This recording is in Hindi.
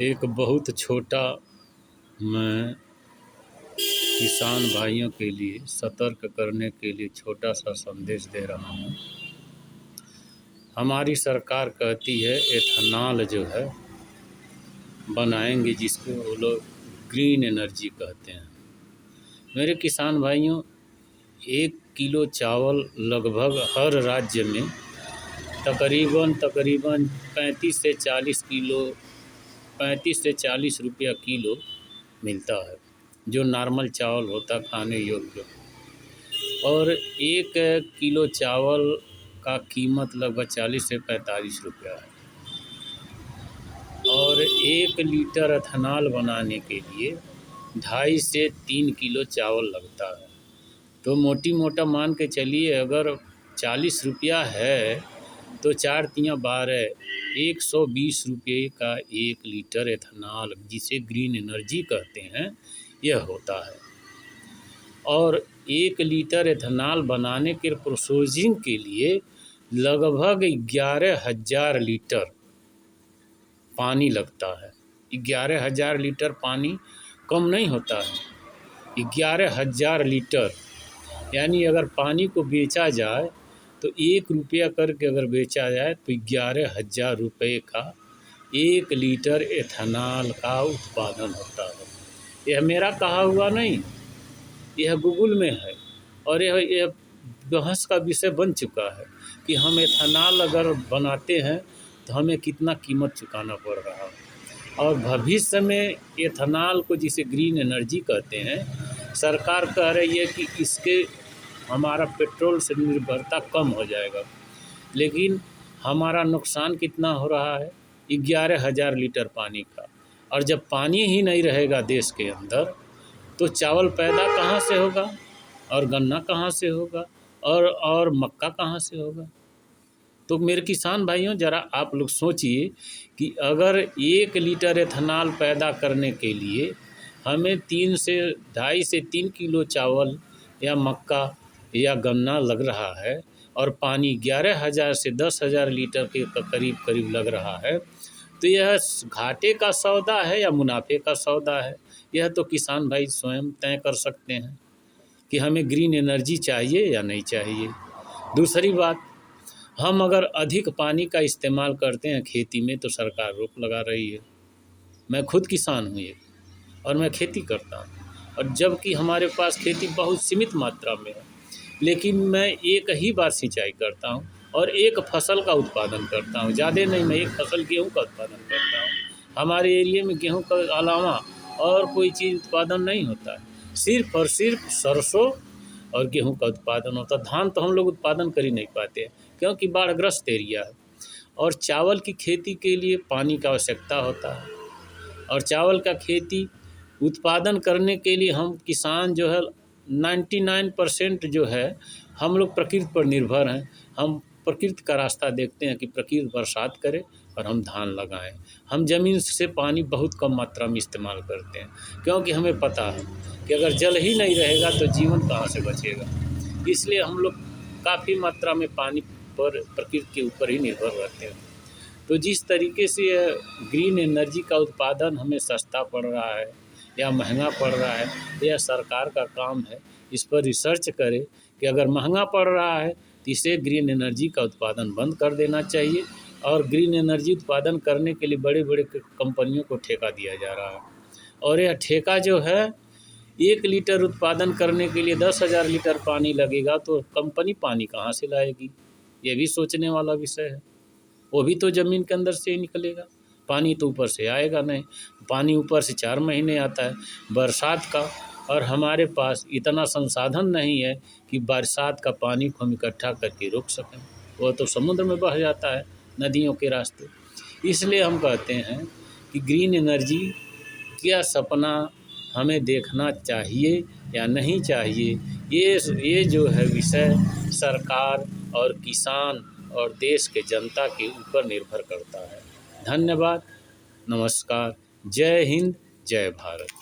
एक बहुत छोटा मैं किसान भाइयों के लिए सतर्क करने के लिए छोटा सा संदेश दे रहा हूँ। हमारी सरकार कहती है एथेनॉल जो है बनाएंगे, जिसको वो लोग ग्रीन एनर्जी कहते हैं। मेरे किसान भाइयों, 1 किलो चावल लगभग हर राज्य में तकरीबन 35 से 40 रुपया किलो मिलता है, जो नॉर्मल चावल होता खाने योग्य। और 1 किलो चावल का कीमत लगभग 40 से 45 रुपया है। और 1 लीटर एथेनॉल बनाने के लिए 2.5 से 3 किलो चावल लगता है। तो मोटी मोटा मान के चलिए, अगर 40 रुपया है तो 4 तियाँ 12, 120 रुपये का 1 लीटर एथेनॉल, जिसे ग्रीन एनर्जी कहते हैं, यह होता है। और 1 लीटर एथेनॉल बनाने के प्रोसेसिंग के लिए लगभग 11,000 लीटर पानी लगता है। 11,000 लीटर पानी कम नहीं होता है। 11,000 लीटर, यानी अगर पानी को बेचा जाए तो 1 रुपया करके अगर बेचा जाए तो 11,000 रुपये का 1 लीटर एथेनॉल का उत्पादन होता है। यह मेरा कहा हुआ नहीं, यह गूगल में है। और यह बहस का विषय बन चुका है कि हम एथेनॉल अगर बनाते हैं तो हमें कितना कीमत चुकाना पड़ रहा है। और भविष्य में एथेनॉल को, जिसे ग्रीन एनर्जी कहते हैं, सरकार कह रही है कि इसके हमारा पेट्रोल से निर्भरता कम हो जाएगा। लेकिन हमारा नुकसान कितना हो रहा है? 11,000 लीटर पानी का। और जब पानी ही नहीं रहेगा देश के अंदर, तो चावल पैदा कहाँ से होगा, और गन्ना कहाँ से होगा, और मक्का कहाँ से होगा? तो मेरे किसान भाइयों, ज़रा आप लोग सोचिए कि अगर 1 लीटर एथेनॉल पैदा करने के लिए हमें 2.5 से 3 किलो चावल या मक्का या गन्ना लग रहा है, और पानी 11,000 से 10,000 लीटर के करीब लग रहा है, तो यह घाटे का सौदा है या मुनाफे का सौदा है? यह तो किसान भाई स्वयं तय कर सकते हैं कि हमें ग्रीन एनर्जी चाहिए या नहीं चाहिए। दूसरी बात, हम अगर अधिक पानी का इस्तेमाल करते हैं खेती में तो सरकार रोक लगा रही है। मैं खुद किसान हूँ और मैं खेती करता हूँ, और जबकि हमारे पास खेती बहुत सीमित मात्रा में है, लेकिन मैं एक ही बार सिंचाई करता हूँ और एक फसल का उत्पादन करता हूँ। ज़्यादा नहीं, मैं एक फसल गेहूँ का उत्पादन करता हूँ। हमारे एरिया में गेहूँ के अलावा और कोई चीज़ उत्पादन नहीं होता है, सिर्फ और सिर्फ सरसों और गेहूँ का उत्पादन होता है। धान तो हम लोग उत्पादन कर ही नहीं पाते हैं, क्योंकि बाढ़ग्रस्त एरिया है। और चावल की खेती के लिए पानी का आवश्यकता होता है, और चावल का खेती उत्पादन करने के लिए हम किसान जो है 99% जो है हम लोग प्रकृति पर निर्भर हैं। हम प्रकृति का रास्ता देखते हैं कि प्रकृति बरसात करे और हम धान लगाएं। हम ज़मीन से पानी बहुत कम मात्रा में इस्तेमाल करते हैं, क्योंकि हमें पता है कि अगर जल ही नहीं रहेगा तो जीवन कहाँ से बचेगा। इसलिए हम लोग काफ़ी मात्रा में पानी पर, प्रकृति के ऊपर ही निर्भर रहते हैं। तो जिस तरीके से ग्रीन एनर्जी का उत्पादन हमें सस्ता पड़ रहा है या महंगा पड़ रहा है, यह सरकार का काम है इस पर रिसर्च करे कि अगर महंगा पड़ रहा है तो इसे ग्रीन एनर्जी का उत्पादन बंद कर देना चाहिए। और ग्रीन एनर्जी उत्पादन करने के लिए बड़े बड़े कंपनियों को ठेका दिया जा रहा है, और यह ठेका जो है 1 लीटर उत्पादन करने के लिए 10,000 लीटर पानी लगेगा, तो कंपनी पानी कहाँ से लाएगी? ये भी सोचने वाला विषय है। वो भी तो ज़मीन के अंदर से ही निकलेगा, पानी तो ऊपर से आएगा नहीं। पानी ऊपर से 4 महीने आता है बरसात का, और हमारे पास इतना संसाधन नहीं है कि बरसात का पानी को हम इकट्ठा करके रोक सकें। वो तो समुद्र में बह जाता है, नदियों के रास्ते। इसलिए हम कहते हैं कि ग्रीन एनर्जी क्या सपना हमें देखना चाहिए या नहीं चाहिए, ये जो है विषय सरकार और किसान और देश के जनता के ऊपर निर्भर करता है। धन्यवाद, नमस्कार, जय हिंद, जय भारत।